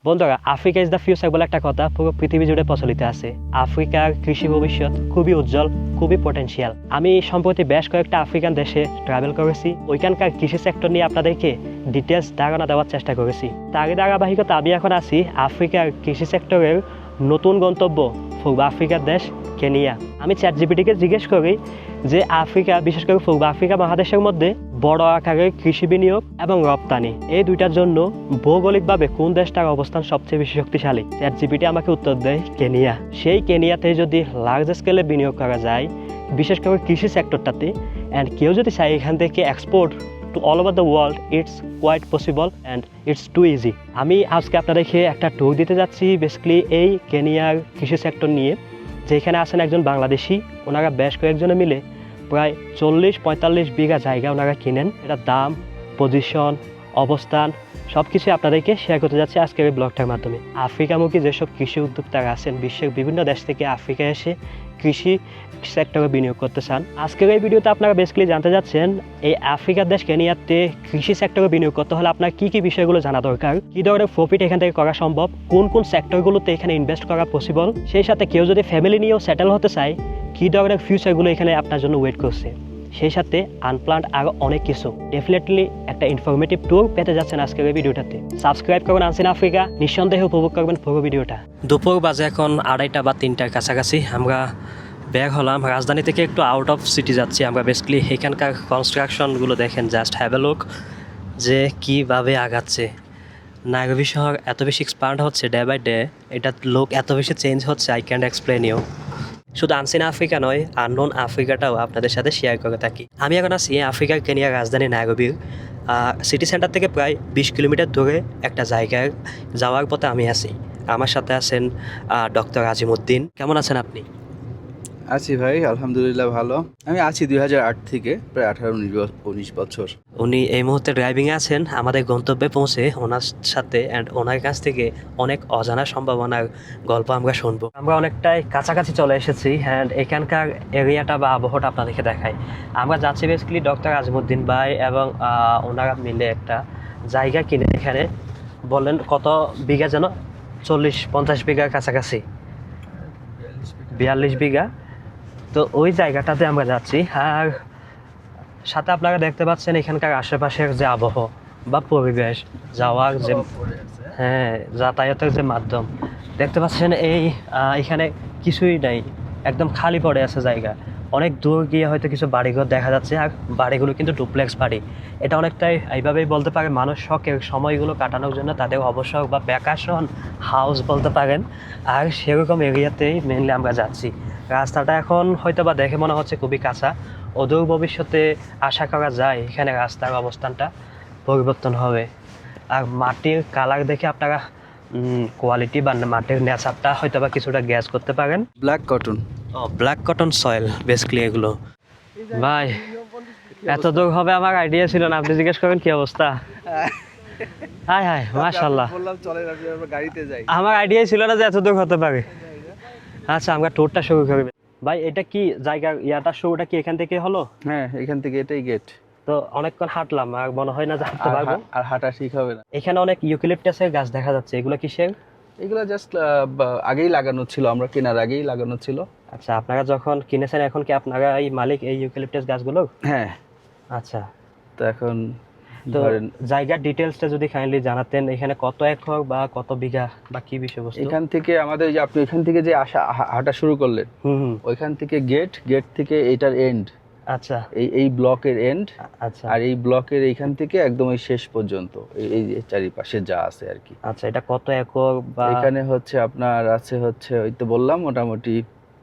বন্ধুরা, Africa is the future বলে একটা কথা পুরো পৃথিবী জুড়ে প্রচলিত আছে। আফ্রিকার কৃষি ভবিষ্যৎ খুবই উজ্জ্বল, খুবই পটেনশিয়াল। আমি সম্প্রতি বেশ কয়েকটা আফ্রিকান দেশে ট্রাভেল করেছি, ওইখানকার কৃষি সেক্টর নিয়ে আপনাদেরকে ডিটেলস ধারণা দেওয়ার চেষ্টা করেছি। তারই ধারাবাহিকতা আমি এখন আছি আফ্রিকার কৃষি সেক্টরের নতুন গন্তব্য পূর্ব আফ্রিকার দেশ কেনিয়া। আমি চ্যাটজিপিটিকে জিজ্ঞেস করি যে আফ্রিকা, বিশেষ করে পূর্ব আফ্রিকা মহাদেশের মধ্যে বড় আকারের কৃষি বিনিয়োগ এবং রপ্তানি, এই দুইটার জন্য ভৌগোলিকভাবে কোন দেশটার অবস্থান সবচেয়ে বেশি শক্তিশালী। চ্যাটজিপিটি আমাকে উত্তর দেয় কেনিয়া। সেই কেনিয়াতে যদি লার্জ স্কেলে বিনিয়োগ করা যায়, বিশেষ করে কৃষি সেক্টরটাতে, অ্যান্ড কেউ যদি চায় এখান থেকে export to all over the world, it's quite possible and it's too easy. আমি আজকে আপনাদেরকে একটা ট্যুর দিতে যাচ্ছি বেসিক্যালি এই কেনিয়ার কৃষি সেক্টর নিয়ে। যেখানে আছেন একজন বাংলাদেশি, ওনারা বেশ কয়েকজনে মিলে প্রায় 40-45 বিঘা জায়গা ওনারা কিনেন। এটার দাম, পজিশন, অবস্থান সব কিছু আপনাদেরকে শেয়ার করতে যাচ্ছে আজকের এই ব্লগটার মাধ্যমে। আফ্রিকামুখী যেসব কৃষি উদ্যোক্তারা আছেন, বিশ্বের বিভিন্ন দেশ থেকে আফ্রিকায় এসে কৃষি সেক্টরে বিনিয়োগ করতে চান, আজকের এই ভিডিওতে আপনারা বেসিক্যালি জানতে যাচ্ছেন এই আফ্রিকার দেশ কেনিয়াতে কৃষি সেক্টরে বিনিয়োগ করতে হলে আপনার কী কী বিষয়গুলো জানা দরকার, কী ধরনের প্রফিট এখান থেকে করা সম্ভব, কোন কোন সেক্টরগুলোতে এখানে ইনভেস্ট করা পসিবল, সেই সাথে কেউ যদি ফ্যামিলি নিয়েও সেটেল হতে চায় কী ধরনের ফিউচারগুলো এখানে আপনার জন্য ওয়েট করছে, সেই সাথে আনপ্ল্যান্ড আরও অনেক কিছু। ডেফিনেটলি একটা ইনফরমেটিভ ট্যুর পেতে যাচ্ছেন আজকের এই ভিডিওটাতে। সাবস্ক্রাইব করুন আনসিন আফ্রিকা, নিঃসন্দেহে উপভোগ করবেন পুরো ভিডিওটা। দুপুর বাজে এখন 2:30 বা 3টার কাছাকাছি। আমরা বের হলাম, রাজধানী থেকে একটু আউট অফ সিটি যাচ্ছি আমরা। বেসিক্যালি এখানকার কনস্ট্রাকশনগুলো দেখেন, জাস্ট হ্যাভ এ লুক যে কীভাবে আগাচ্ছে। নাইরোবি শহর এত বেশি এক্সপান্ড হচ্ছে ডে বাই ডে, এটার লোক এত বেশি চেঞ্জ হচ্ছে, আই ক্যান্ট এক্সপ্লেন ইউ। শুধু আনসিন আফ্রিকা নয়, আননোন আফ্রিকাটাও আপনাদের সাথে শেয়ার করে থাকি। আমি এখন আছি আফ্রিকার কেনিয়ার রাজধানী নাইরোবির সিটি সেন্টার থেকে প্রায় 20 কিলোমিটার দূরে একটা জায়গায় যাওয়ার পথে আমি আছি। আমার সাথে আছেন ডক্টর আজিমউদ্দিন। কেমন আছেন আপনি? আছি ভাই, আলহামদুলিল্লাহ ভালো। আমি আছি 2008 থেকে প্রায় 18-19 বছর। উনি এই মুহূর্তে ড্রাইভিংয়ে আছেন আমাদের গন্তব্যে পৌঁছে। ওনার সাথে অ্যান্ড ওনার কাছ থেকে অনেক অজানা সম্ভাবনার গল্প আমরা শুনবো। আমরা অনেকটাই কাছাকাছি চলে এসেছি অ্যান্ড এখানকার এরিয়াটা বা আবহাওয়াটা আপনাদেরকে দেখাই। আমরা যাচ্ছি বেসিক্যালি ডক্টর আজিমউদ্দিন ভাই এবং ওনারা মিলে একটা জায়গা কিনে এখানে। বললেন কত বিঘা যেন? 40-50 বিঘার কাছাকাছি, 42 বিঘা। তো ওই জায়গাটাতে আমরা যাচ্ছি। আর সাথে আপনারা দেখতে পাচ্ছেন এখানকার আশেপাশের যে আবহাওয়া বা পরিবেশ, যাওয়ার যে যাতায়াতের যে মাধ্যম দেখতে পাচ্ছেন, এখানে কিছুই নাই, একদম খালি পড়ে আছে জায়গা। অনেক দূর গিয়ে হয়তো কিছু বাড়িঘর দেখা যাচ্ছে, আর বাড়িগুলো কিন্তু ডুপ্লেক্স বাড়ি। এটা অনেকটাই এইভাবেই বলতে পারেন মানুষ শখের সময়গুলো কাটানোর জন্য তাদের অবসর বা ভ্যাকেশন হাউস বলতে পারেন। আর সেরকম এরিয়াতেই মেনলি আমরা যাচ্ছি। রাস্তাটা এখন হয়তো বা দেখে মনে হচ্ছে খুবই কাঁচা, অদূর ভবিষ্যতে আশা করা যায় এখানে রাস্তার অবস্থানটা পরিবর্তন হবে। আর মাটির কালার দেখে আপনারা কোয়ালিটি বা মাটির নেচারটা হয়তো বা কিছুটা গ্যাস করতে পারেন। Black cotton. Black cotton soil basically এগুলো। ভাই এত দূর হবে আমার আইডিয়া ছিল না, আপনি জিজ্ঞেস করেন কি অবস্থা। হাই হাই মাশাআল্লাহ, বললাম চলে আমরা গাড়িতে যাই। আমার আইডিয়া ছিল না যে এত দূর হতে পারে। আচ্ছা, আমরা ট্যুরটা শুরু করব। ভাই এটা কি জায়গা, ইয়াটা শুরুটা কি এখান থেকে হলো? হ্যাঁ, এখান থেকে এটাই গেট। তো অনেকক্ষণ হাঁটলাম, আর মনে হয় না যে হাঁটতে পারবো। আর হাঁটা ঠিক হবে না। এখানে অনেক ইউক্যালিপটাসের গাছ দেখা যাচ্ছে, এগুলো কিসের? এগুলো জাস্ট আগেই লাগানো ছিল, আমরা কেনার আগেই লাগানো ছিল। আচ্ছা, আপনারা যখন কিনেছেন এখন কি আপনারা এই মালিক এই ইউক্যালিপটাস গাছগুলো? হ্যাঁ। আচ্ছা, তো এখন তো ধরেন জায়গার ডিটেলসটা যদি কাইন্ডলি জানাতেন, এখানে কত একর বা কত বিঘা বা কি বিষয়বস্তু? এখান থেকে আমাদের যে আপনি এখান থেকে যে হাঁটা শুরু করলেন, ওইখান থেকে গেট থেকে এটার এন্ড। আচ্ছা, এই ব্লকের এন্ড। আচ্ছা, আর এই ব্লকের এইখান থেকে একদম এই শেষ পর্যন্ত এই যে চারিপাশে যা আছে আর কি। আচ্ছা, এটা কত একর? বা এখানে হচ্ছে আপনার আছে হচ্ছে ওই তো বললাম মোটামুটি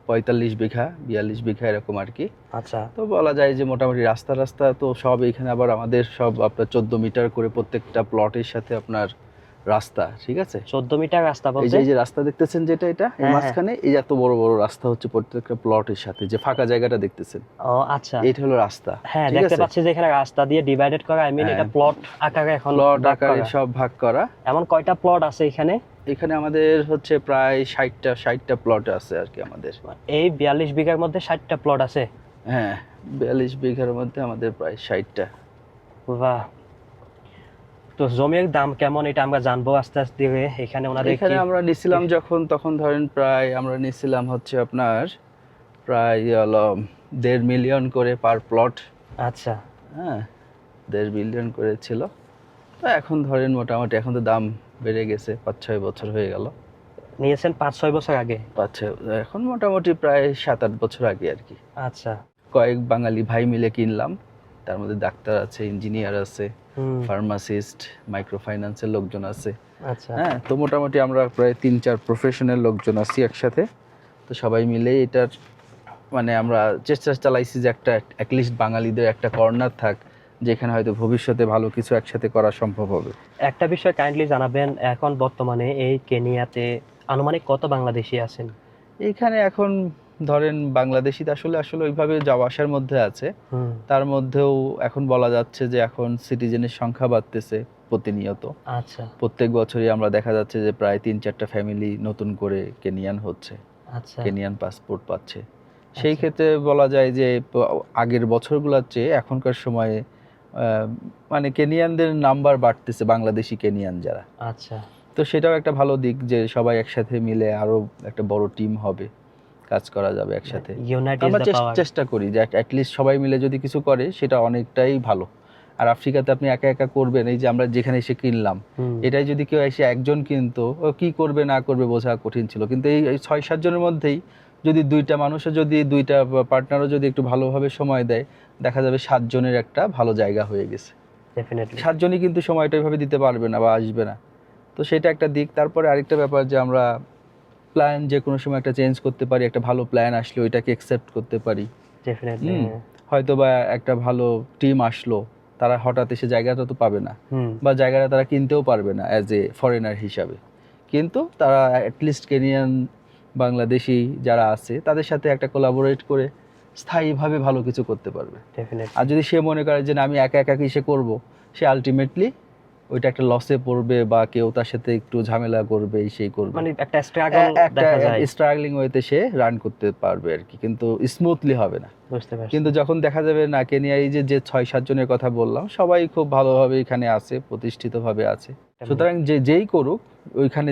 45 বিঘা 42 বিঘা এরকম আর কি। আচ্ছা, তো বলা যায় যে মোটামুটি রাস্তা তো সব এখানে, আবার আমাদের সব আপনার 14 মিটার করে প্রত্যেকটা প্লটের সাথে আপনার রাস্তা, ঠিক আছে? 14 মিটার রাস্তা এই বলতে? যে রাস্তা দেখতেছেন যেটা, এটা এই মাঝখানে এই এত বড় বড় রাস্তা হচ্ছে প্রত্যেকটা প্লটের সাথে, যে ফাঁকা জায়গাটা দেখতেছেন। ও আচ্ছা, এটা হলো রাস্তা। হ্যাঁ দেখতে পাচ্ছি যে এখানে রাস্তা দিয়ে ডিভাইডেড করা, আই মিন এটা প্লট আকারে এখন প্লট আকারে সব ভাগ করা। এমন কয়টা প্লট আছে এখানে? এখানে আমাদের হচ্ছে প্রায় 60টা প্লট আছে আর কি আমাদের। এই 42 বিঘার মধ্যে 60টা প্লট আছে? হ্যাঁ, 42 বিঘার মধ্যে আমাদের প্রায় 60টা। বাহ, তো জমির দাম কেমন এটা আমরা জানবো আস্তে আস্তে ধীরে। এখানে ওনাদের এখানে আমরা নিছিলাম যখন, তখন ধরেন প্রায় আমরা নিছিলাম হচ্ছে আপনার প্রায় 1.5 মিলিয়ন করে পার প্লট। আচ্ছা, হ্যাঁ, 1.5 মিলিয়ন করে ছিল। তো এখন ধরেন মোটামুটি এখন তো দাম বেড়ে গেছে, 5-6 বছর হয়ে গেল। নিয়েছেন 5-6 বছর আগে? 5-6, এখন মোটামুটি প্রায় 7-8 বছর আগে আর কি। আচ্ছা, কয়েক বাঙালি ভাই মিলে কিনলাম, তার মধ্যে ডাক্তার আছে, ইঞ্জিনিয়ার আছে, ফার্মাসিস্ট, মাইক্রো ফাইন্যান্সের লোকজন আছে। আচ্ছা, হ্যাঁ, তো মোটামুটি আমরা প্রায় 3-4 প্রফেশনাল লোকজন আছি একসাথে। তো সবাই মিলে এটার মানে আমরা চেষ্টা চালাইছি যে একটা অ্যাটলিস্ট বাঙালিদের একটা কর্নার থাক, যেখানে হয়তো ভবিষ্যতে ভালো কিছু একসাথে করা সম্ভব হবে। একটা বিষয় কাইন্ডলি জানাবেন, এখন বর্তমানে এই কেনিয়াতে আনুমানিক কত বাংলাদেশি আছেন? এইখানে এখন ধরেন বাংলাদেশি আসলে আসলে ওইভাবে যাওয়া আসার মধ্যে আছে। তার মধ্যেও এখন বলা যাচ্ছে যে এখন সিটিজেনের সংখ্যা বাড়তেছে প্রতিনিয়ত। আচ্ছা, প্রত্যেক বছরই আমরা দেখা যাচ্ছে যে প্রায় 3-4টা ফ্যামিলি নতুন করে কেনিয়ান হচ্ছে, আচ্ছা, কেনিয়ান পাসপোর্ট পাচ্ছে। সেই ক্ষেত্রে বলা যায় যে আগের বছরগুলোর চেয়ে এখনকার সময়ে মানে কেনিয়ানদের নাম্বার বাড়তেছে, বাংলাদেশি কেনিয়ান যারা। আচ্ছা, তো সেটাও একটা ভালো দিক যে সবাই একসাথে মিলে আরো একটা বড় টিম হবে, কাজ করা যাবে একসাথে। ইউনাইটেড আমরা দ্য পাওয়ার। চেষ্টা করি যে অ্যাটলিস্ট সবাই মিলে যদি কিছু করে সেটা অনেকটাই ভালো। আর আফ্রিকাতে আপনি একা একা করবেন, এই যে আমরা যেখানে এসে কিনলাম, এটাই যদি কেউ এসে একজন কিনতো, ও কি করবে না করবে বোঝা কঠিন ছিল। কিন্তু এই 6-7 জনের মধ্যেই যদি 2টা মানুষও যদি 2টা পার্টনারও যদি একটু ভালোভাবে সময় দেয়, দেখা যাবে 7 জনের একটা ভালো জায়গা হয়ে গেছে। ডেফিনেটলি 7 জনই কিন্তু সময়টা ওইভাবে দিতে পারবে না বা আসবে না। তো সেটা একটা দিক। তারপরে আরেকটা ব্যাপার যে আমরা প্ল্যান যে কোনো সময় একটা চেঞ্জ করতে পারি, একটা ভালো প্ল্যান আসলে ওইটাকে অ্যাকসেপ্ট করতে পারি। ডেফিনেটলি হয়তো বা একটা ভালো টিম আসলো, তারা হঠাৎ এসে জায়গাটা তো পাবে না, বা জায়গাটা তারা কিনতেও পারবে না অ্যাজ এ ফরেনার হিসাবে, কিন্তু তারা অ্যাটলিস্ট কেনিয়ান বাংলাদেশি যারা আছে তাদের সাথে একটা কোলাবোরেট করে স্থায়ীভাবে ভালো কিছু করতে পারবে। ডেফিনেটলি। আর যদি সে মনে করে যে না আমি একা একা কিসে করব, সে আলটিমেটলি ওইটা একটা লসে পড়বে বা কেউ তার সাথে একটু ঝামেলা করবে, সেই করবে, মানে একটা স্ট্রাগল দেখা যায়, স্ট্রাগলিং ওয়েতে সে রান করতে পারবে আর কি, কিন্তু স্মুথলি হবে না। বুঝতে পারছি। কিন্তু যখন দেখা যাবে না কেনিয়া, এই যে 6-7 জনের কথা বললাম, সবাই খুব ভালোভাবে এখানে আছে, প্রতিষ্ঠিতভাবে আছে। সুতরাং যেই করুক, ওইখানে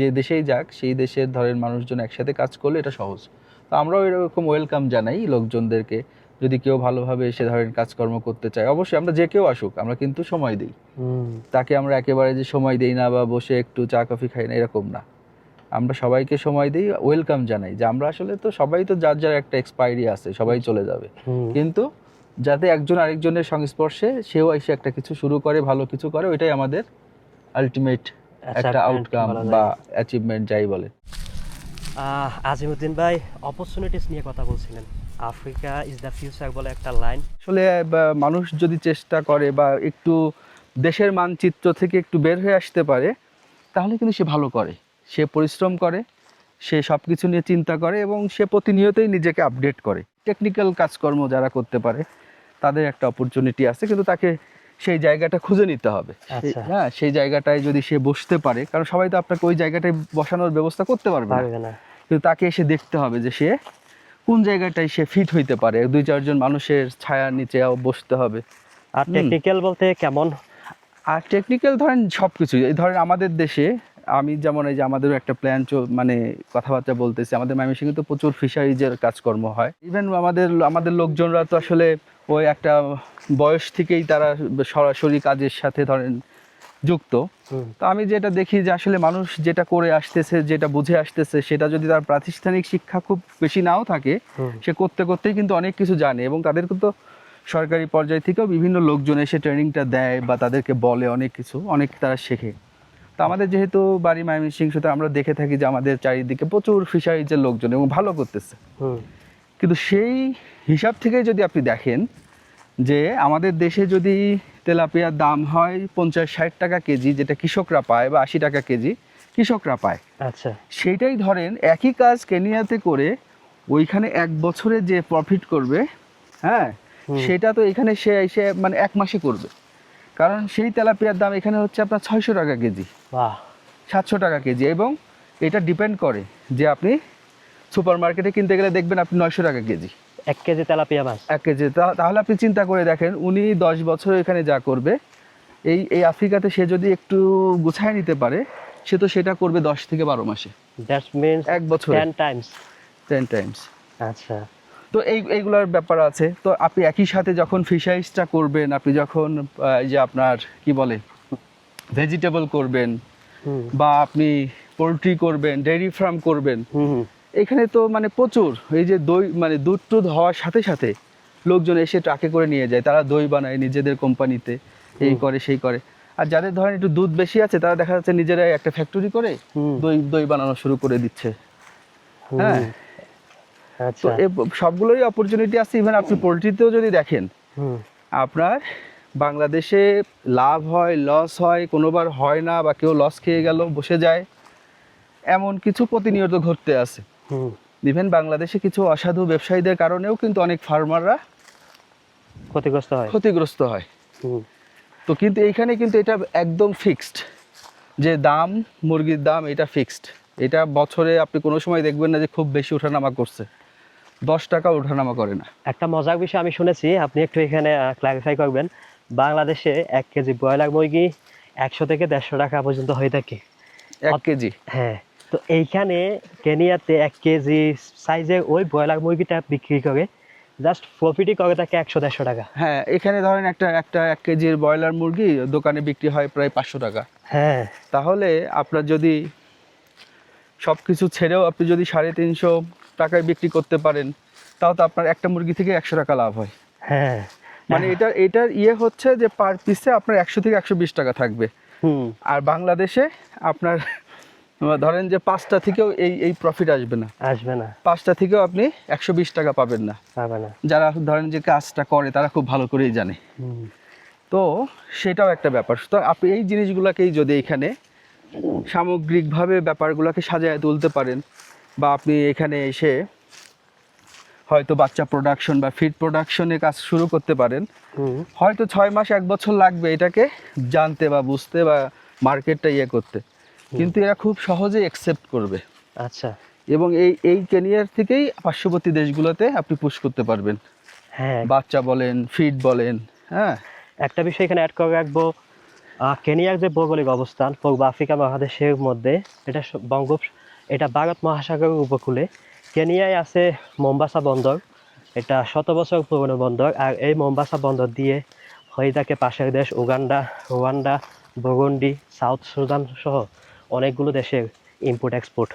যে দেশেই যাক, সেই দেশের ধরেন মানুষজন একসাথে কাজ করলে এটা সহজ। তো আমরাও এরকম ওয়েলকাম জানাই লোকজনদেরকে, যদি কেউ ভালোভাবে এসে ধরেন কাজকর্ম করতে চায়, অবশ্যই আমরা যে কেউ আসুক আমরা কিন্তু সময় দিই। তাকে আমরা একেবারে যে সময় দিই না বা বসে একটু চা কফি খাই না, এরকম না। আমরা সবাইকে সময় দিই, ওয়েলকাম জানাই, যে আমরা আসলে তো সবাই তো যার যার একটা এক্সপায়ারি আছে, সবাই চলে যাবে, কিন্তু যাতে একজন আরেকজনের সংস্পর্শে সেও এসে একটা কিছু শুরু করে, ভালো কিছু করে, ওইটাই আমাদের আলটিমেট একটা আউটকাম বা অ্যাচিভমেন্ট যাই বলে। আজিমউদ্দিন ভাই, অপরচুনিটিস নিয়ে কথা বলছিলেন, আফ্রিকা ইজ দ্য ফিউচার বলে একটা লাইন। আসলে মানুষ যদি চেষ্টা করে বা একটু দেশের মানচিত্র থেকে একটু বের হয়ে আসতে পারে, তাহলে কিন্তু সে ভালো করে, সে পরিশ্রম করে, সে সব কিছু নিয়ে চিন্তা করে এবং সে প্রতিনিয়তই নিজেকে আপডেট করে। টেকনিক্যাল কাজকর্ম যারা করতে পারে তাদের একটা অপরচুনিটি আছে, কিন্তু তাকে সেই জায়গাটা খুঁজে নিতে হবে। হ্যাঁ, সেই জায়গাটায় যদি সে বসতে পারে, কারণ সবাই তো আপনাকে ওই জায়গাটায় বসানোর ব্যবস্থা করতে পারবে না, কিন্তু তাকে এসে দেখতে হবে যে সে কোন জায়গাটায় সে ফিট হইতে পারে। 2-4 জন মানুষের ছায়ার নিচে বসতে হবে। আর টেকনিক্যাল বলতে কেমন? আর টেকনিক্যাল ধরেন সব কিছু, এই ধরেন আমাদের দেশে আমি যেমন এই যে আমাদেরও একটা প্ল্যান মানে কথাবার্তা বলতেছি, আমাদের ময়মনসিংহে তো প্রচুর ফিশারিজের কাজকর্ম হয়। ইভেন আমাদের লোকজনরা তো আসলে ওই একটা বয়স থেকেই তারা সরাসরি কাজের সাথে ধরেন যুক্ত। তো আমি যেটা দেখি যে আসলে মানুষ যেটা করে আসতেছে, যেটা বুঝে আসতেছে, সেটা যদি তার প্রাতিষ্ঠানিক শিক্ষা খুব বেশি নাও থাকে, সে করতে করতেই কিন্তু অনেক কিছু জানে, এবং তাদেরকে তো সরকারি পর্যায় থেকেও বিভিন্ন লোকজন এসে ট্রেনিংটা দেয় বা তাদেরকে বলে অনেক কিছু, অনেক তারা শেখে। তো আমাদের যেহেতু বাড়ি ময়মনসিংহ, সুতরাং আমরা দেখে থাকি যে আমাদের চারিদিকে প্রচুর ফিশারিজের লোকজন এবং ভালো করতেছে। কিন্তু সেই হিসাব থেকে যদি আপনি দেখেন যে আমাদের দেশে যদি তেলাপিয়ার দাম হয় 50-60 টাকা কেজি, যেটা কৃষকরা পায়, বা 80 টাকা কেজি কৃষকরা পায়, আচ্ছা, সেইটাই ধরেন একই কাজ কেনিয়াতে করে ওইখানে 1 বছরে যে প্রফিট করবে, হ্যাঁ, সেটা তো এখানে সে এসে মানে 1 মাসে করবে। কারণ সেই তেলাপিয়ার দাম এখানে হচ্ছে আপনার 600 টাকা কেজি, 700 টাকা কেজি, এবং এটা ডিপেন্ড করে যে আপনি সুপার মার্কেটে কিনতে গেলে দেখবেন আপনি 900 টাকা কেজি 1 কেজি তেলাপিয়া মাছ, 1 কেজি। তাহলে আপনি চিন্তা করে দেখেন, উনি 10 বছর এখানে যা করবে, এই আফ্রিকাতে সে যদি একটু গুছায় নিতে পারে, সে তো সেটা করবে 10 থেকে 12 মাসে, দ্যাট মিন্স এক বছরে 10 টাইমস। 10 টাইমস। আচ্ছা। তো এইগুলার ব্যাপার আছে। তো আপনি একই সাথে যখন ফিশারিজটা করবেন, আপনি যখন এই যে আপনার কি বলে ভেজিটেবল করবেন, হুম বা আপনি পোলট্রি করবেন, ডেইরি ফার্ম করবেন, হুম হুম। এখানে তো মানে প্রচুর এই যে দই, মানে দুধ টুধ হওয়ার সাথে সাথে লোকজন এসে ট্রাকে করে নিয়ে যায়, তারা দই বানায় নিজেদের কোম্পানিতে, এই করে সেই করে। আর যাদের ধরেন একটু দুধ বেশি আছে, তারা দেখা যাচ্ছে নিজেরাই একটা ফ্যাক্টরি করে হুম। দই বানানো শুরু করে দিচ্ছে। হ্যাঁ, তো আচ্ছা। সবগুলোই অপরচুনিটি আছে। ইভেন আপনি পোলট্রিতেও যদি দেখেন, হুম আপনার বাংলাদেশে লাভ হয়, লস হয়, কোনোবার হয় না, বা কেউ লস খেয়ে গেল বসে যায়, এমন কিছু প্রতিনিয়ত ঘটতে আছে। হুম। ইভেন বাংলাদেশে কিছু অসাধু ব্যবসায়ীদের কারণেও কিন্তু অনেক ফার্মাররা ক্ষতিগ্রস্ত হয়। ক্ষতিগ্রস্ত হয়। হুম। তো কিন্তু এইখানে কিন্তু এটা একদম ফিক্সড, যে দাম, মুরগির দাম এটা ফিক্সড। এটা বছরে আপনি কোনো সময় দেখবেন না যে খুব বেশি ওঠানামা করছে, 10 টাকা ওঠানামা করে না। একটা মজার বিষয় আমি শুনেছি, আপনি একটু এখানে ক্লারিফাই করবেন। বাংলাদেশে 1 কেজি ব্রয়লার মুরগি 100 থেকে 150 টাকা পর্যন্ত হয়ে থাকে। 1 কেজি। হ্যাঁ, তো এইখানে কেনিয়াতে 1 কেজি সাইজের ওই ব্রয়লার মুরগিটা বিক্রি করে জাস্ট প্রফিটই করে থাকে 100-150 টাকা। হ্যাঁ, এখানে ধরেন একটা 1 কেজির ব্রয়লার মুরগি দোকানে বিক্রি হয় প্রায় 500 টাকা। হ্যাঁ। তাহলে আপনার যদি সব কিছু ছেড়েও আপনি যদি 350 টাকায় বিক্রি করতে পারেন, তাও তো আপনার একটা মুরগি থেকে 100 টাকা লাভ হয়। হ্যাঁ। মানে এটার ইয়ে হচ্ছে যে পার পিসে আপনার 100 থেকে 120 টাকা থাকবে। হুম। আর বাংলাদেশে আপনার ধরেন যে 5টা থেকেও এই প্রফিট আসবে না। আসবে না। 5টা থেকেও আপনি 120 টাকা পাবেন না। পাবে না। যারা ধরেন যে কাজটা করে তারা খুব ভালো করেই জানে। হুম। তো সেটাও একটা ব্যাপার। তো আপনি এই জিনিসগুলোকেই যদি এখানে সামগ্রিকভাবে ব্যাপারগুলোকে সাজায় তুলতে পারেন, বা আপনি এখানে এসে হয়তো বাচ্চা প্রোডাকশন বা ফিড প্রোডাকশনে কাজ শুরু করতে পারেন, হুম। হয়তো 6 মাস 1 বছর লাগবে এটাকে জানতে বা বুঝতে বা মার্কেটটা ইয়ে করতে, কিন্তু এরা খুব সহজেই অ্যাকসেপ্ট করবে। আচ্ছা। এবং এই কেনিয়ার থেকেই পার্শ্ববর্তী দেশগুলোতে আপনি পুশ করতে পারবেন, হ্যাঁ, বাচ্চা বলেন, ফিড বলেন। হ্যাঁ, একটা বিষয় এখানে অ্যাড করে রাখবো। কেনিয়ার যে ভৌগোলিক অবস্থান পূর্ব আফ্রিকা মহাদেশের মধ্যে, এটা ভারত মহাসাগরের উপকূলে। কেনিয়ায় আছে মোম্বাসা বন্দর, এটা 100 বছর পুরনো বন্দর। আর এই মোম্বাসা বন্দর দিয়ে হয়ে থাকে পাশের দেশ Uganda, Rwanda, Burundi, south Sudan সহ অনেকগুলো দেশের ইম্পোর্ট এক্সপোর্ট।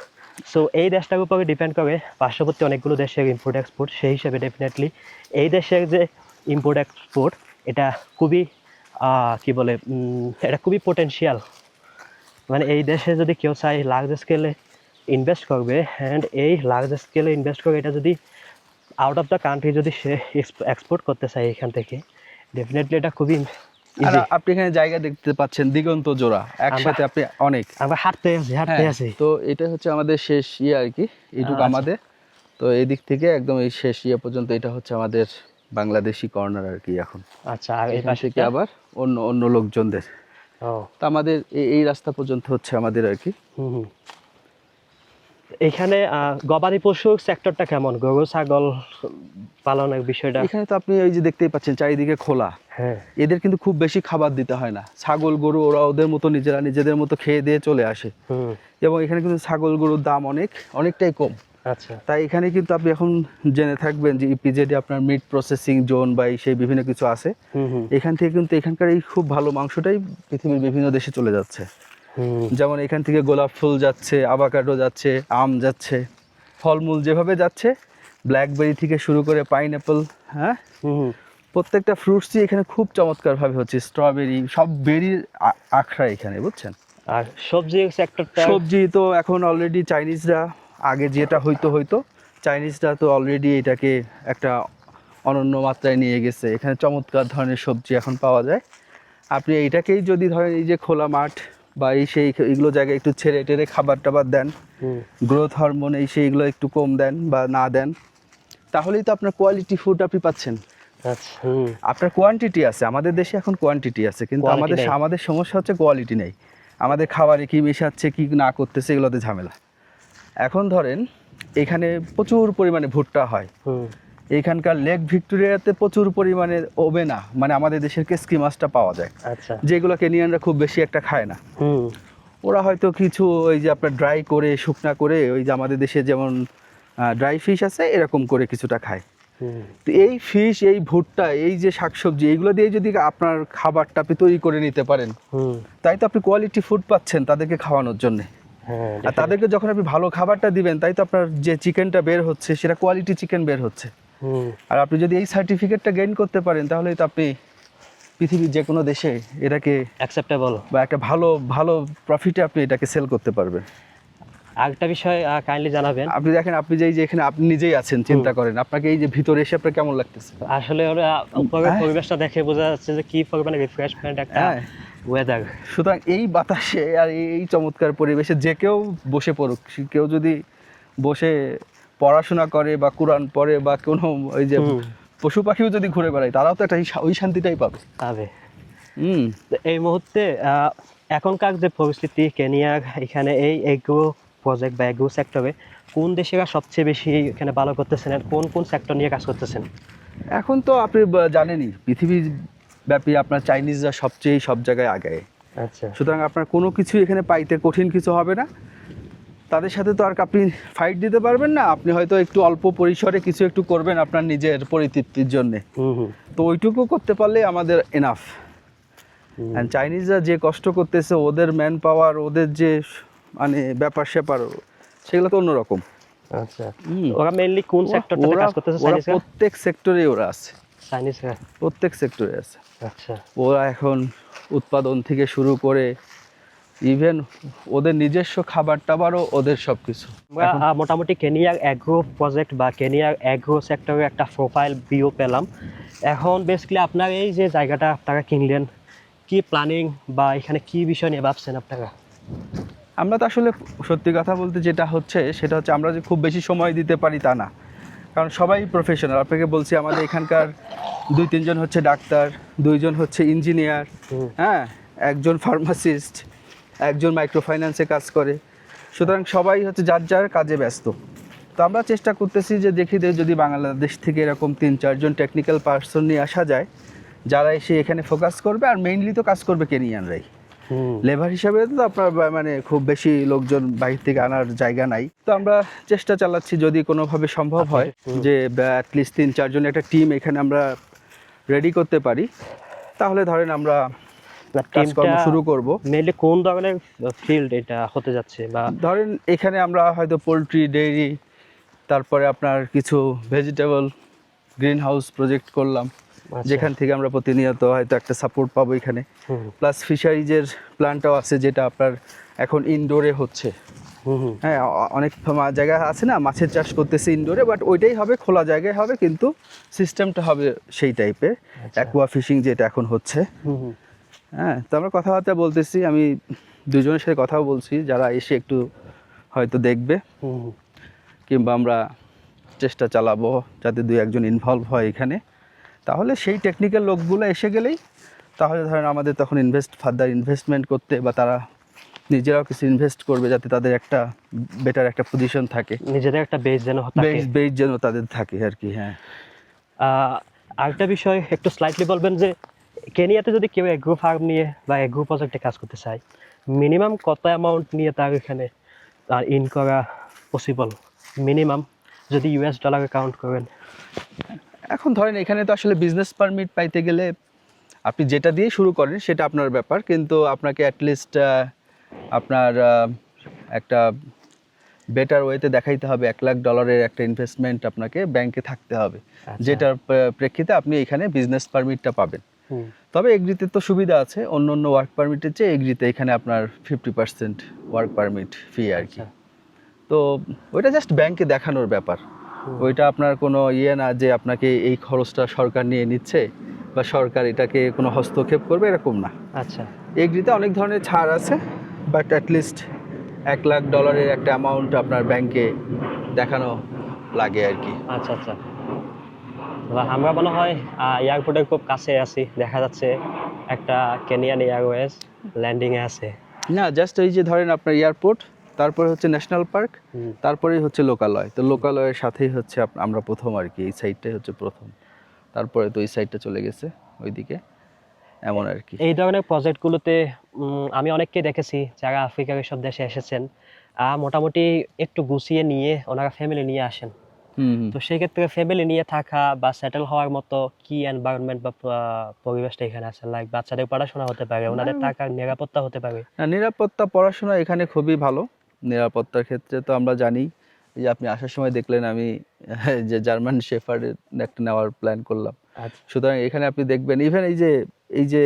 সো এই দেশটার উপরে ডিপেন্ড করে পার্শ্ববর্তী অনেকগুলো দেশের ইম্পোর্ট এক্সপোর্ট। সেই হিসেবে ডেফিনেটলি এই দেশের যে ইম্পোর্ট এক্সপোর্ট, এটা খুবই কি বলে, এটা খুবই পোটেনশিয়াল। মানে এই দেশে যদি কেউ চায় লার্জ স্কেলে ইনভেস্ট করবে, অ্যান্ড এই লার্জ স্কেলে ইনভেস্ট করে এটা যদি আউট অফ দ্য কান্ট্রি যদি সে এক্সপোর্ট করতে চায় এখান থেকে, ডেফিনেটলি এটা খুবই আর ইজি। আপনি এখানে জায়গা দেখতে পাচ্ছেন দিগন্ত জোড়া, একসাথে আপনি অনেক। আমরা হাঁটতে হ্যাঁ, আছি। তো এটা হচ্ছে আমাদের শেষ ইয়ে আর কি, এইটুকু আচ্ছা। আমাদের। তো এই দিক থেকে একদম এই শেষ ইয়ে পর্যন্ত এটা হচ্ছে আমাদের বাংলাদেশি কর্নার আর কি। এখন আচ্ছা, আর এই এখান পাশে থেকে আবার অন্য লোকজনদের। ও। তো আমাদের এই রাস্তা পর্যন্ত হচ্ছে আমাদের আর কি। হুম হুম। এখানে গবাদি পশুর সেক্টরটা কেমন, গরু ছাগল পালনের বিষয়টা? এখানে তো আপনি এই যে দেখতেই পাচ্ছেন চারিদিকে খোলা। হ্যাঁ। এদের কিন্তু খুব বেশি খাবার দিতে হয় না। ছাগল গরু ওরা ওদের মতো নিজেদের মতো খেয়ে দিয়ে চলে আসে। হুম। এবং এখানে কিন্তু ছাগল গরুর দাম অনেকটাই কম। আচ্ছা। তাই এখানে কিন্তু আপনি এখন জেনে থাকবেন যে ইপিজেডে আপনার মিট প্রসেসিং জোন বা সেই বিভিন্ন কিছু আছে। হুম হুম এখান থেকে কিন্তু এখানকার এই খুব ভালো মাংসটাই পৃথিবীর বিভিন্ন দেশে চলে যাচ্ছে। হুম। যেমন এখান থেকে গোলাপ ফুল যাচ্ছে, আভাকাডো যাচ্ছে, আম যাচ্ছে, ফলমূল যেভাবে যাচ্ছে, ব্ল্যাকবেরি থেকে শুরু করে পাইনঅ্যাপল, হ্যাঁ, হুম। প্রত্যেকটা ফ্রুটসই এখানে খুব চমৎকারভাবে হচ্ছে। স্ট্রবেরি, সব বেরির আখড়া এখানে, বুঝছেন। আর সবজির সেক্টরটা? সবজি তো এখন অলরেডি চাইনিজরা, আগে যেটা হয়তো চাইনিজরা তো অলরেডি এটাকে একটা অনন্য মাত্রায় নিয়ে গেছে। এখানে চমৎকার ধরনের সবজি এখন পাওয়া যায়। আপনি এইটাকেই যদি ধরেন এই যে খোলা মাঠ বা এইগুলো জায়গায় একটু ছেড়ে টেড়ে খাবার টাবার দেন, হুম। গ্রোথ হরমোন সেইগুলো একটু কম দেন বা না দেন, তাহলেই তো আপনার কোয়ালিটি ফুড আপনি পাচ্ছেন। আচ্ছা। হুম। আপনার কোয়ান্টিটি আছে, আমাদের দেশে এখন কোয়ান্টিটি আছে, কিন্তু Quality নেই। আমাদের সমস্যা হচ্ছে কোয়ালিটি নেই। আমাদের খাবারে কি মেশাচ্ছে কি না করতেছে এগুলোতে ঝামেলা। এখন ধরেন এখানে প্রচুর পরিমাণে ভুট্টা হয়, হুম। এখানকার লেক ভিক্টোরিয়াতে প্রচুর পরিমাণে ওবেনা মানে আমাদের দেশের কেসকি মাছটা পাওয়া যায়, আচ্ছা। যেগুলো কেনিয়ানরা খুব বেশি একটা খায় না। হুম ওরা হয়তো কিছু ওই যে আপনার ড্রাই করে শুকনা করে ওই যে আমাদের দেশে যেমন ড্রাই ফিশ আছে এরকম করে কিছুটা খায়। হুম তো এই ফিশ, এই ভুট্টা, এই যে শাকসবজি, এইগুলো দিয়ে যদি আপনার খাবারটা আপনি তৈরি করে নিতে পারেন, হুম তাই তো আপনি কোয়ালিটি ফুড পাচ্ছেন তাদেরকে খাওয়ানোর জন্য। হ্যাঁ আর তাদেরকে যখন আপনি ভালো খাবারটা দিবেন, তাই তো আপনার যে চিকেনটা বের হচ্ছে সেটা কোয়ালিটি চিকেন বের হচ্ছে। হুম আর আপনি যদি এই সার্টিফিকেটটা গেইন করতে পারেন, তাহলেই তো আপনি পৃথিবীর যে কোনো দেশে এটাকে অ্যাকসেপ্টেবল। বা একটা ভালো ভালো প্রফিটে আপনি এটাকে সেল করতে পারবেন। আরেকটা বিষয় কাইন্ডলি জানাবেন। আপনি দেখেন, আপনি যে এখানে আপনি নিজেই আছেন, চিন্তা করেন আপনাকে এই যে ভিতরে এসে আপনার কেমন লাগতেছে। আসলে ওরা উপরের হ্যাঁ। পরিবেশটা দেখে বোঝা যাচ্ছে যে কি পরিমাণে রিফ্রেশমেন্ট একটা হ্যাঁ। ওয়েদার। সুতরাং এই বাতাসে আর এই চমৎকার পরিবেশে যে কেউ বসে পড়ুক, কেউ যদি বসে পড়াশোনা করে বা কোরআন পড়ে বা কোনো ওই যে পশু পাখিও যদি ঘুরে বেড়ায়, তারাও তো একটা ওই শান্তিটাই পাবে। পাবে। হুম। তো এই মুহূর্তে এখনকার যে পরিস্থিতি কেনিয়ার এখানে এই এগ্রো প্রজেক্ট বা এগ্রো সেক্টরে কোন দেশেরা সবচেয়ে বেশি এখানে ভালো করতেছেন আর কোন কোন সেক্টর নিয়ে কাজ করতেছেন? এখন তো আপনি জানেনই পৃথিবী ব্যাপী আপনার চাইনিজরা সবচেয়ে সব জায়গায় আগায়। আচ্ছা। সুতরাং আপনার কোনো কিছু এখানে পাইতে কঠিন কিছু হবে না। তাদের সাথে তো আর আপনি ফাইট দিতে পারবেন না। আপনি হয়তো একটু অল্প পরিসরে কিছু একটু করবেন আপনার নিজের পরিতৃপ্তির জন্যে। হুম তো ওইটুকু করতে পারলেই আমাদের এনাফ। অ্যান্ড চাইনিজরা যে কষ্ট করতেছে, ওদের ম্যান পাওয়ার, ওদের যে মানে ব্যাপার স্যাপার, সেগুলো তো অন্যরকম। আচ্ছা। ওরা মেইনলি কোন সেক্টরটাতে ওরা কাজ করতেছে ওরা চাইনিজরা? প্রত্যেক সেক্টরে ওরা আছে, চাইনিজরা। প্রত্যেক সেক্টরে আছে। আচ্ছা। ওরা এখন উৎপাদন থেকে শুরু করে ইভেন ওদের নিজস্ব খাবার টাবারও ওদের সব কিছু। আমরা মোটামুটি কেনিয়ার অ্যাগ্রো প্রজেক্ট বা কেনিয়ার অ্যাগ্রো সেক্টরের একটা প্রোফাইল ভিউ পেলাম। এখন বেসিক্যালি আপনার এই যে জায়গাটা আপনারা কিনলেন, কি প্ল্যানিং বা এখানে কি বিষয় নিয়ে ভাবছেন আপনারা? আমরা তো আসলে সত্যি কথা বলতে যেটা হচ্ছে সেটা হচ্ছে আমরা যে খুব বেশি সময় দিতে পারি তা না, কারণ সবাই প্রফেশনাল। আপনাকে বলছি আমাদের এখানকার 2-3 জন হচ্ছে ডাক্তার, 2 জন হচ্ছে ইঞ্জিনিয়ার, হ্যাঁ, একজন ফার্মাসিস্ট, একজন মাইক্রো ফাইন্যান্সে কাজ করে। সুতরাং সবাই হচ্ছে যার যার কাজে ব্যস্ত। তো আমরা চেষ্টা করতেছি যে দেখি যদি বাংলাদেশ থেকে এরকম 3-4 জন টেকনিক্যাল পার্সন নিয়ে আসা যায়, যারা এসে এখানে ফোকাস করবে। আর মেইনলি তো কাজ করবে কেনিয়ানরাই। লেবার হিসাবে তো আপনার মানে খুব বেশি লোকজন বাইরে থেকে আনার জায়গা নাই। তো আমরা চেষ্টা চালাচ্ছি যদি কোনোভাবে সম্ভব হয় যে অ্যাটলিস্ট 3-4 জন একটা টিম এখানে আমরা রেডি করতে পারি, তাহলে ধরেন আমরা কাজকর্ম শুরু করব। মেইনলি কোন ধরনের ফিল্ড এটা হতে যাচ্ছে? বা ধরেন এখানে আমরা হয়তো পোলট্রি, ডেইরি, তারপরে আপনার কিছু ভেজিটেবল গ্রিন হাউস প্রজেক্ট করলাম, যেখান থেকে আমরা প্রতিনিয়ত হয়তো একটা সাপোর্ট পাবো এখানে। প্লাস ফিশারিজের প্ল্যানটাও আছে, যেটা আপনার এখন ইনডোরে হচ্ছে। হ্যাঁ, অনেক জায়গা আছে না মাছের চাষ করতেছে ইনডোরে, বাট ওইটাই হবে, খোলা জায়গায় হবে, কিন্তু সিস্টেমটা হবে সেই টাইপের অ্যাকুয়া ফিশিং যেটা এখন হচ্ছে। হ্যাঁ, তো আমরা কথাবার্তা বলতেছি, আমি 2 জনের সাথে কথাও বলছি যারা এসে একটু হয়তো দেখবে, কিংবা আমরা চেষ্টা চালাবো যাতে 2-1 জন ইনভলভ হয় এখানে। তাহলে সেই টেকনিক্যাল লোকগুলো এসে গেলেই তাহলে ধরেন আমাদের তখন ফার্দার ইনভেস্টমেন্ট করতে বা তারা নিজেরাও কিছু ইনভেস্ট করবে, যাতে তাদের একটা বেটার একটা পজিশন থাকে, নিজেদের একটা বেস যেন থাকে, বেস যেন তাদের থাকে আর কি। হ্যাঁ। আরেকটা বিষয় একটু স্লাইটলি বলবেন যে কেনিয়াতে যদি কেউ এগ্রো ফার্ম নিয়ে বা এগ্রো প্রজেক্টে কাজ করতে চায়, মিনিমাম কত অ্যামাউন্ট নিয়ে তার এখানে ইন করা পসিবল? মিনিমাম যদি US ডলারে কাউন্ট করেন। এখন ধরেন এখানে তো আসলে বিজনেস পারমিট পাইতে গেলে আপনি যেটা দিয়ে শুরু করেন সেটা আপনার ব্যাপার, কিন্তু আপনাকে অ্যাটলিস্ট আপনার একটা বেটার ওয়েতে দেখাইতে হবে। $1,00,000 একটা ইনভেস্টমেন্ট আপনাকে ব্যাংকে থাকতে হবে, যেটার প্রেক্ষিতে আপনি এখানে বিজনেস পারমিটটা পাবেন। তবে এগ্রিতে তো সুবিধা আছে, অন্য অন্য ওয়ার্ক পারমিটের চেয়ে এগ্রিতে এখানে আপনার 50% ওয়ার্ক পারমিট ফি আর কি। তো ওইটা জাস্ট ব্যাংকে দেখানোর ব্যাপার, ওইটা আপনার কোনো ইয়ে না যে আপনাকে এই খরচটা সরকার নিয়ে নিচ্ছে বা সরকার এটাকে কোনো হস্তক্ষেপ করবে, এরকম না। আচ্ছা। এগ্রিতে অনেক ধরনের ছাড় আছে, বাট অ্যাটলিস্ট $1,00,000 একটা অ্যামাউন্ট আপনার ব্যাংকে দেখানো লাগে আর কি। আচ্ছা আচ্ছা। আমরা মনে হয় এয়ারপোর্টের খুব কাছে আছি, দেখা যাচ্ছে একটা কেনিয়ান এয়ারওয়েজ ল্যান্ডিংয়ে আছে। না, জাস্ট এই যে ধরেন আপনার এয়ারপোর্ট, তারপরে হচ্ছে ন্যাশনাল পার্ক, হুম। তারপরেই হচ্ছে লোকালয়। তো লোকালয়ের সাথেই হচ্ছে আমরা প্রথম আর কি, এই সাইডটাই হচ্ছে প্রথম, তারপরে তো এই সাইডটা চলে গেছে ওইদিকে, এমন আর কি। এই ধরনের প্রজেক্টগুলোতে আমি অনেককে দেখেছি যারা আফ্রিকার এসব দেশে এসেছেন, মোটামুটি একটু গুছিয়ে নিয়ে ওনারা ফ্যামিলি নিয়ে আসেন। হুম হুম। তো সেই ক্ষেত্রে ফ্যামিলি নিয়ে থাকা বা সেটেল হওয়ার মতো কি এনভায়রনমেন্ট বা পরিবেশটা এখানে আছে, লাইক বাচ্চাদের পড়াশোনা হতে পারে, ওনাদের থাকার নিরাপত্তা হতে পারে। না, নিরাপত্তা পড়াশোনা এখানে খুবই ভালো। নিরাপত্তার ক্ষেত্রে তো আমরা জানি, এই যে আপনি আসার সময় দেখলেন আমি যে জার্মান শেফার্ডের একটা নেওয়ার প্ল্যান করলাম। আচ্ছা। সুতরাং এখানে আপনি দেখবেন ইভেন এই যে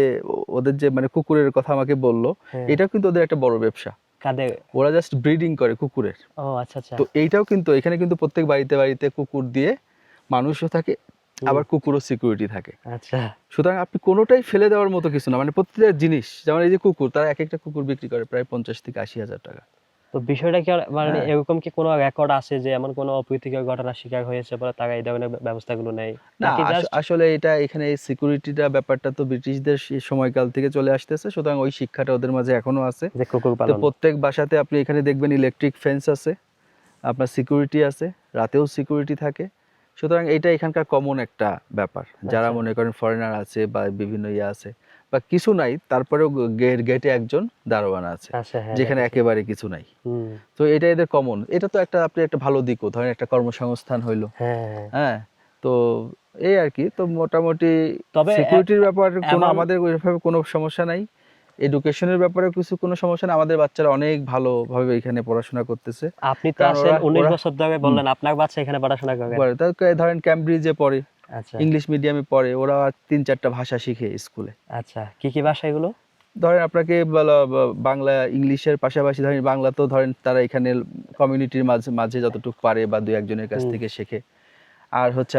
ওদের যে মানে কুকুরের কথা আমাকে বললো, হ্যাঁ। এটাও কিন্তু ওদের একটা বড় ব্যবসা। কাদের? ওরা জাস্ট ব্রিডিং করে কুকুরের। ও আচ্ছা আচ্ছা। তো এইটাও কিন্তু এখানে কিন্তু প্রত্যেক বাড়িতে বাড়িতে কুকুর দিয়ে মানুষও থাকে, আবার কুকুরও সিকিউরিটি থাকে। আচ্ছা। সুতরাং আপনি কোনোটাই ফেলে দেওয়ার মতো কিছু না, মানে প্রত্যেকটা জিনিস, যেমন এই যে কুকুর, তারা এক একটা কুকুর বিক্রি করে প্রায় 50 থেকে 80 হাজার টাকা। তো বিষয়টা কি মানে হ্যাঁ। এরকম কি কোনো রেকর্ড আছে যে এমন কোনো অপ্রীতিকর ঘটনার শিকার হয়েছে বলে তারা এই ধরনের ব্যবস্থাগুলো নেয়, না, নাকি জাস্ট? আসলে এটা এখানে এই সিকিউরিটিটা ব্যাপারটা তো ব্রিটিশদের সেই সময়কাল থেকে চলে আসতেছে, সুতরাং ওই শিক্ষাটা ওদের মাঝে এখনো আছে। যে কুকুর তো পালন। প্রত্যেক বাসাতে আপনি এখানে দেখবেন ইলেকট্রিক ফেন্স আছে, আপনার সিকিউরিটি আছে, রাতেও সিকিউরিটি থাকে। সুতরাং এটা এখানকার কমন একটা ব্যাপার। যারা আচ্ছা। মনে করেন ফরেনার আছে বা বিভিন্ন ইয়ে আছে বা কিছু নাই, তারপরেও গেটে একজন দারোয়ান আছে, আচ্ছা, হ্যাঁ যেখানে দেখেছি। একেবারে কিছু নাই। হুম। তো এটা এদের কমন। এটা তো একটা আপনি একটা ভালো দিকও, ধরেন একটা কর্মসংস্থান হইলো। হ্যাঁ হ্যাঁ। হ্যাঁ, তো এই আর কি। তো মোটামুটি তবে সিকিউরিটির ব্যাপারে কোনো এমন আমাদের ওইভাবে কোনো সমস্যা নাই। এডুকেশনের ব্যাপারে কোনো সমস্যা না। আমাদের বাচ্চারা অনেক ভালোভাবে এখানে পড়াশোনা করতেছে। আপনি তো কারণ আছেন 19 ওরা বছর ধরে, বললেন আপনার বাচ্চা এখানে পড়াশোনা করে। পড়ে, ধরেন ক্যামব্রিজে পড়ে, আচ্ছা ইংলিশ মিডিয়ামে পড়ে, ওরা 3-4টা ভাষা শিখে স্কুলে। আচ্ছা, কি কি ভাষা এগুলো? ধরেন আপনাকে বাংলা ইংলিশের পাশাপাশি ধরেন বাংলা তো ধরেন তারা এখানে কমিউনিটির মাঝে মাঝে যতটুকু পারে বা দুই একজনের কাছ হুম। থেকে শেখে। আর হচ্ছে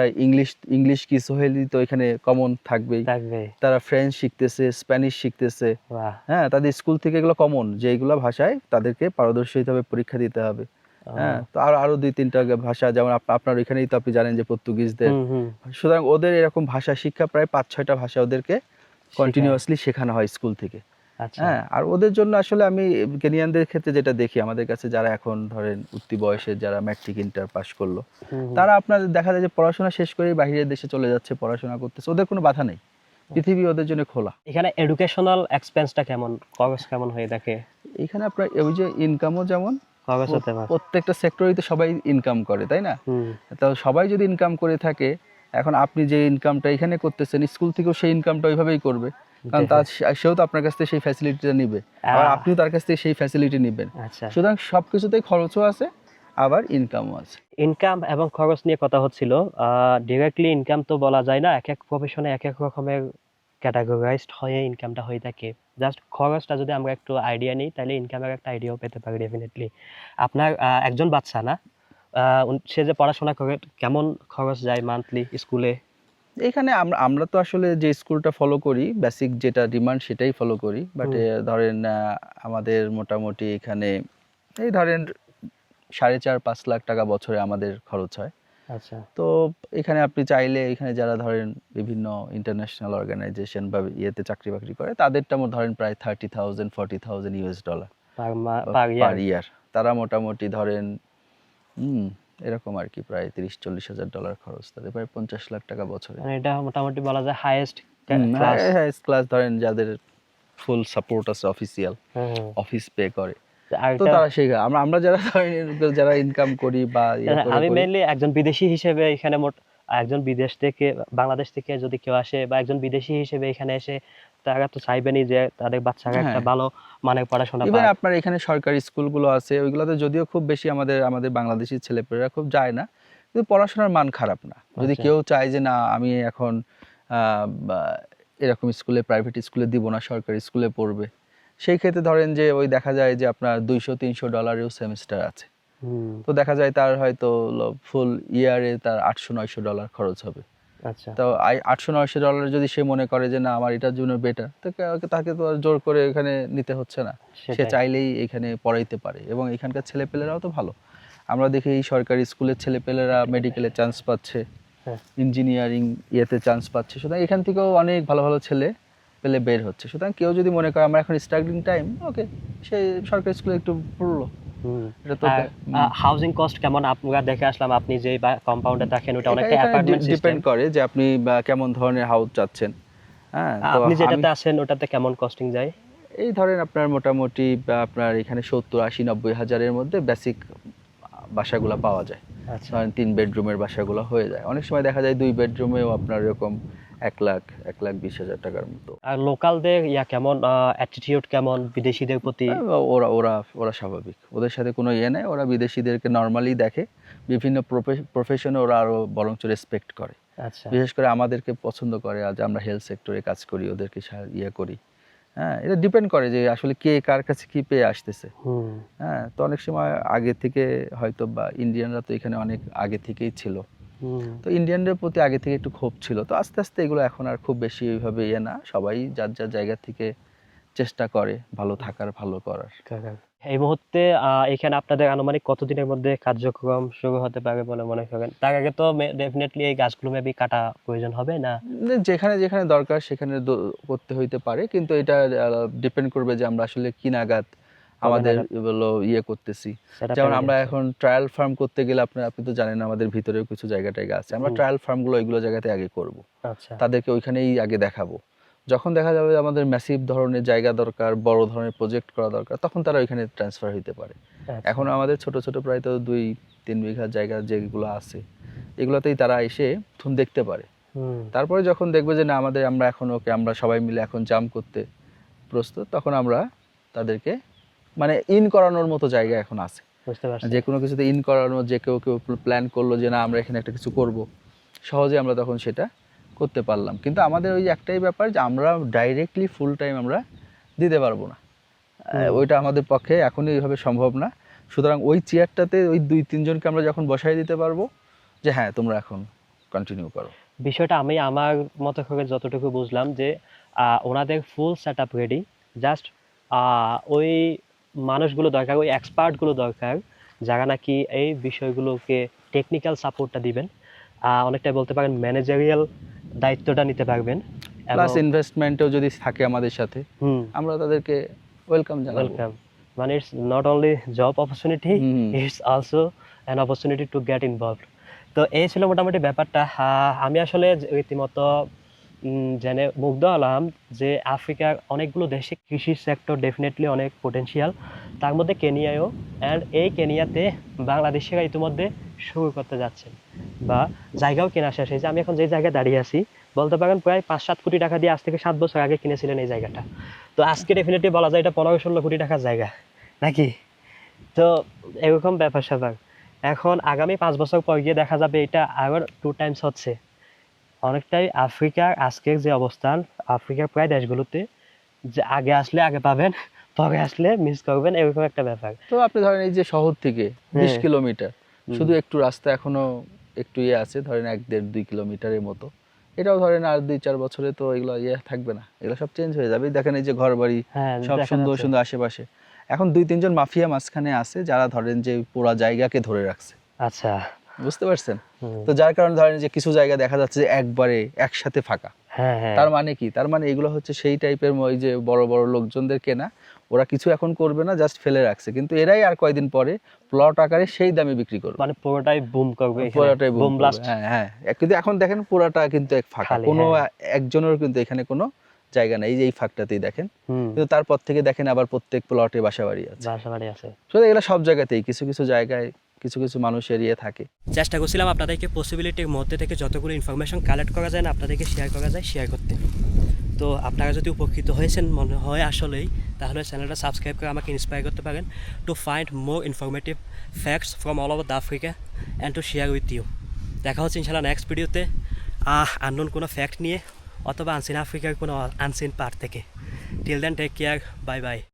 ইংলিশ কি সোহেলি তো এখানে কমন থাকবেই। থাকবে। তারা ফ্রেঞ্চ শিখতেছে, স্প্যানিশ শিখতেছে। বাহ। হ্যাঁ, তাদের স্কুল থেকে এগুলো কমন, যে এইগুলো ভাষায় তাদেরকে পারদর্শী হতে হবে, পরীক্ষা দিতে হবে। হ্যাঁ, তো আরো 2-3টা ভাষা, যেমন আপনার ওইখানেই তো আপনি জানেন যে পর্তুগিজদের। হুম হুম। সুতরাং ওদের এরকম ভাষা শিক্ষা প্রায় 5-6টা ভাষা ওদেরকে কন্টিনিউয়াসলি শেখানো হয় স্কুল থেকে। আচ্ছা। হ্যাঁ, আর ওদের জন্য আসলে আমি কেনিয়ানদের ক্ষেত্রে যেটা দেখি, আমাদের কাছে যারা এখন ধরেন উঠতি বয়সের, যারা ম্যাট্রিক ইন্টার পাস করলো, হুম হুম। তারা আপনার দেখা যায় যে পড়াশোনা শেষ করে বাইরের দেশে চলে যাচ্ছে, পড়াশোনা করতেছে, ওদের কোনো বাধা নেই, পৃথিবী ওদের জন্য খোলা। এখানে এডুকেশনাল এক্সপেন্সটা কেমন, খরচ কেমন হয়ে থাকে? এখানে আপনার ওই যে ইনকামও যেমন, খরচ হতে পারে। প্রত্যেকটা সেক্টরেই তো সবাই ইনকাম করে, তাই না? হুম। তো সবাই যদি ইনকাম করে থাকে, এখন আপনি যে ইনকামটা এখানে করতেছেন, স্কুল থেকেও সেই ইনকামটা ওইভাবেই করবে, কারণ তার সেও তো আপনার কাছ থেকে সেই ফ্যাসিলিটিটা নিবে, আবার আপনিও তার কাছ থেকে সেই ফ্যাসিলিটি নেবেন। আচ্ছা। সুতরাং সবকিছুতেই খরচও আছে, আবার ইনকামও আছে। ইনকাম এবং খরচ নিয়ে কথা হচ্ছিল। ডিরেক্টলি ইনকাম তো বলা যায় না, এক এক প্রফেশনে এক এক রকমের ক্যাটাগরাইজড হয়ে ইনকামটা হয়ে থাকে। জাস্ট খরচটা যদি আমরা একটু আইডিয়া নিই, তাহলে ইনকামের একটা আইডিয়াও পেতে পারি ডেফিনেটলি। আপনার একজন বাচ্চা না, সে যে পড়াশোনা করে, কেমন খরচ যায় মান্থলি স্কুলে? এখানে আমরা তো আসলে যে স্কুলটা ফলো করি, বেসিক যেটা ডিমান্ড সেটাই ফলো করি, বাট ধরেন আমাদের মোটামুটি এখানে এই ধরেন 4.5-5 লাখ টাকা বছরে আমাদের খরচ হয়। আচ্ছা। তো এখানে আপনি চাইলে, এখানে যারা ধরেন বিভিন্ন ইন্টারন্যাশনাল অর্গানাইজেশন বা ইয়েতে চাকরি বাকরি করে, তাদেরটা ধরেন প্রায় $30,000-40,000 পার পার ইয়ার? ইয়ার। তারা মোটামুটি ধরেন এরকম আর কি, প্রায় $30-40 হাজার খরচ, তাদের প্রায় 50 লাখ টাকা বছরে। মানে এটা মোটামুটি বলা যায় হাইয়েস্ট ক্লাস। হ্যাঁ, ক্লাস ধরেন যাদের ফুল সাপোর্ট আছে, অফিসিয়াল হ্যাঁ। অফিস পে করে, আর তো তারা শেখা। আমরা যারা ধরেন যারা ইনকাম করি বা আমি মেইনলি একজন বিদেশি হিসেবে এখানে একজন বিদেশ থেকে, বাংলাদেশ থেকে যদি কেউ আসে বা একজন বিদেশি হিসেবে এখানে এসে, তারা তো চাইবেনই যে তাদের বাচ্চারা একটা ভালো মানের পড়াশোনা ইভেন পাক। আপনার এখানে সরকারি স্কুলগুলো আছে, ওইগুলোতে যদিও খুব বেশি আমাদের বাংলাদেশি ছেলেপেলেরা খুব যায় না, কিন্তু পড়াশোনার মান খারাপ না। যদি কেউ চায় যে না, আমি এখন এরকম স্কুলে, প্রাইভেট স্কুলে দিব না, সরকারি স্কুলে পড়বে, সেই ক্ষেত্রে ধরেন যে ওই দেখা যায় যে আপনার $200-300 সেমিস্টার আছে। তো দেখা যায় তার হয়তো ফুল ইয়ারে তার $800-900 খরচ হবে। আচ্ছা। তো $800-900 যদি সে মনে করে যে না আমার এটার জন্য বেটার, তাকে তো আর জোর করে এখানে নিতে হচ্ছে না, সে চাইলেই এখানে পড়াইতে পারে। এবং এখানকার ছেলেপেলেরাও তো ভালো, আমরা দেখি এই সরকারি স্কুলের ছেলেপেলেরা মেডিকেলে চান্স পাচ্ছে, ইঞ্জিনিয়ারিং ইয়েতে চান্স পাচ্ছে। সুতরাং এখান থেকেও অনেক ভালো ভালো ছেলে পেলে বের হচ্ছে। সুতরাং কেউ যদি মনে করে আমার এখন স্ট্রাগলিং টাইম, ওকে, সে সরকারি স্কুলে একটু পড়লো, এটা তো হাউজিং কস্ট কেমন? আপনারা দেখে আসলাম, আপনি যে কম্পাউন্ডে থাকেন ওটা অনেকটা অ্যাপার্টমেন্ট সিস্টেম। ডিপেন্ড করে যে আপনি কেমন ধরনের হাউস চাচ্ছেন। হ্যাঁ, তো আপনি যেটাতে আছেন ওটাতে কেমন কস্টিং যায়? এই ধরেন আপনার মোটামুটি আপনার এখানে 70, 80, 90 হাজারের মধ্যে বেসিক বাসাগুলো পাওয়া যায়। আচ্ছা, ধরেন 3 বেডরুমের বাসাগুলো হয়ে যায়। অনেক সময় দেখা যায় 2 বেডরুমেও আপনার এরকম 1,20,000 টাকার মতো। আর লোকালদের কেমন অ্যাটিটিউড কেমন বিদেশিদের প্রতি? ওরা ওরা ওরা স্বাভাবিক, ওদের সাথে কোনো নেই। ওরা বিদেশিদেরকে নর্মালি দেখে, বিভিন্ন প্রফেশনে ওরা আরো বরঞ্চ রেসপেক্ট করে। আচ্ছা, বিশেষ করে আমাদেরকে পছন্দ করে, আজ আমরা হেলথ সেক্টরে কাজ করি, ওদেরকে করি। হ্যাঁ, এটা ডিপেন্ড করে যে আসলে কে কার কাছে কি পেয়ে আসতেছে। হ্যাঁ, তো অনেক সময় আগে থেকে হয়তো বা ইন্ডিয়ানরা তো এখানে অনেক আগে থেকেই ছিল, তো ইন্ডিয়ানদের প্রতি আগে থেকে একটু ক্ষোভ ছিল। তো আস্তে আস্তে এগুলো এখন আর খুব বেশি ওইভাবে না, সবাই যার যার জায়গা থেকে চেষ্টা করে ভালো থাকার, ভালো করার। এই মুহূর্তে এখানে আপনাদের আনুমানিক কতদিনের মধ্যে কার্যক্রম শুরু হতে পারে বলে মনে করেন? তার আগে তো ডেফিনেটলি এই গাছগুলো মেবি কাটা প্রয়োজন হবে না? যেখানে যেখানে দরকার সেখানে করতে হইতে পারে, কিন্তু এটা ডিপেন্ড করবে যে আমরা আসলে কি নাগাদ আমাদের হলো করতেছি। যেমন আমরা এখন ট্রায়াল ফার্ম করতে গেলে আপনি তো জানেন আমাদের ভিতরেও কিছু জায়গা আছে, আমরা ট্রায়াল ফার্মগুলো ওইগুলো জায়গাতে আগে করব। আচ্ছা, তাদেরকে ওইখানেই আগে দেখাবো। যখন দেখা যাবে আমাদের ম্যাসিভ ধরনের জায়গা দরকার, বড় ধরনের প্রজেক্ট করা দরকার, তখন তারা ওইখানে ট্রান্সফার হইতে পারে। এখন আমাদের ছোট ছোট প্রায় তো 2-3 বিঘা জায়গা যেগুলো আছে, এগুলোতেই তারা এসে দেখতে পারে। তারপরে যখন দেখবে যে না আমরা এখন আমরা সবাই মিলে এখন জাম্প করতে প্রস্তুত, তখন আমরা তাদেরকে মানে ইন করানোর মতো জায়গা এখন আছে। বুঝতে পারছি। যে কোনো কিছুতে ইন করানো, যে কেউ প্ল্যান করলো যে না আমরা এখানে একটা কিছু করব, সহজে আমরা তখন সেটা করতে পারলাম। কিন্তু আমাদের ওই একটাই ব্যাপার যে আমরা ডাইরেক্টলি ফুল টাইম আমরা দিতে পারবো না, ওইটা আমাদের পক্ষে এখনই এইভাবে সম্ভব না। সুতরাং ওই চেয়ারটাতে ওই 2-3 জনকে আমরা যখন বসাই দিতে পারবো যে হ্যাঁ তোমরা এখন কন্টিনিউ করো। বিষয়টা আমি আমার মতো করে যতটুকু বুঝলাম যে ওনাদের full set up ready, just ওই মানুষগুলো দরকার, ওই এক্সপার্টগুলো দরকার যারা নাকি এই বিষয়গুলোকে টেকনিক্যাল সাপোর্টটা দিবেন, অনেকটাই বলতে পারেন ম্যানেজারিয়াল দায়িত্বটা নিতে পারবেন। প্লাস ইনভেস্টমেন্টও যদি থাকে আমাদের সাথে, আমরা তাদেরকে ওয়েলকাম জানাবো। ওয়েলকাম, মানে it's not only job opportunity, it's also an opportunity to get involved. তো এই ছিল মোটামুটি ব্যাপারটা। আমি আসলে রীতিমতো জেনে মুগ্ধ হলাম যে আফ্রিকার অনেকগুলো দেশে কৃষি সেক্টর ডেফিনেটলি অনেক পোটেনশিয়াল, তার মধ্যে কেনিয়ায়ও। অ্যান্ড এই কেনিয়াতে বাংলাদেশিরা ইতিমধ্যে শুরু করতে যাচ্ছেন বা জায়গাও কেনা শেষ হয়েছে। আমি এখন যে জায়গায় দাঁড়িয়ে আছি বলতে পারেন প্রায় 5-7 কোটি টাকা দিয়ে আজ থেকে 7 বছর আগে কিনেছিলেন এই জায়গাটা। তো আজকে ডেফিনেটলি বলা যায় এটা 15-16 কোটি টাকার জায়গা নাকি? তো এরকম ব্যাপার স্যাপার। এখন আগামী 5 বছর পর গিয়ে দেখা যাবে এটা আবার 2 টাইমস হচ্ছে। অনেকটাই আফ্রিকার আজকের যে অবস্থান, আফ্রিকার প্রায় দেশগুলোতে যে আগে আসলে আগে পাবেন, পরে আসলে মিস করবেন, এরকম একটা ব্যাপার। তো আপনি ধরেন এই যে শহর থেকে 20 কিলোমিটার শুধু একটু রাস্তা এখনো একটু আছে, ধরেন 1-1.5-2 কিলোমিটারের মতো, এটাও ধরেন আর 2-4 বছরে তো এগুলো থাকবে না, এগুলো সব চেঞ্জ হয়ে যাবে। দেখেন এই যে ঘর বাড়ি সব সুন্দর সুন্দর আশেপাশে, এখন 2-3 জন মাফিয়া মাঝখানে আছে যারা ধরেন যে পুরো জায়গাকে ধরে রাখছে। আচ্ছা, বুঝতে পারছেন? তো যার কারণে ধরেন যে কিছু জায়গা দেখা যাচ্ছে যে একবারে একসাথে ফাঁকা। তার মানে কি? তার মানে এগুলো হচ্ছে সেই টাইপের ওই যে বড় বড় লোকজনদের কেনা, ওরা কিছু এখন করবে না, জাস্ট ফেলে রাখছে, কিন্তু এরাই আর কয়দিন পরে প্লট আকারে সেই দামে বিক্রি করবে, মানে পুরোটাই বুম করবে, পুরোটাই বুম ব্লাস্ট। হ্যাঁ, কিন্তু এখন দেখেন পুরোটা কিন্তু এক ফাঁকা, কোনো একজনের কিন্তু এখানে কোনো জায়গা নাই, এই যে এই ফাঁকটাতেই দেখেন। কিন্তু তারপর থেকে দেখেন আবার প্রত্যেক প্লটে বাসাবাড়ি আছে। তো এগুলো সব জায়গাতেই কিছু কিছু জায়গায় কিছু কিছু মানুষের থাকে। চেষ্টা করছিলাম আপনাদেরকে পসিবিলিটির মধ্যে থেকে যতগুলো ইনফরমেশন কালেক্ট করা যায় না আপনাদেরকে শেয়ার করা যায় শেয়ার করতে। তো আপনারা যদি উপকৃত হয়েছেন মনে হয় আসলেই, তাহলে চ্যানেলটা সাবস্ক্রাইব করে আমাকে ইন্সপায়ার করতে পারেন to find more informative facts from all over the Africa and to share with you. দেখা হচ্ছে ইনশাআল্লাহ নেক্সট ভিডিওতে আননোন কোনো ফ্যাক্ট নিয়ে অথবা আনসিন আফ্রিকার কোনো আনসিন পার্ট থেকে। Till then take care, bye by.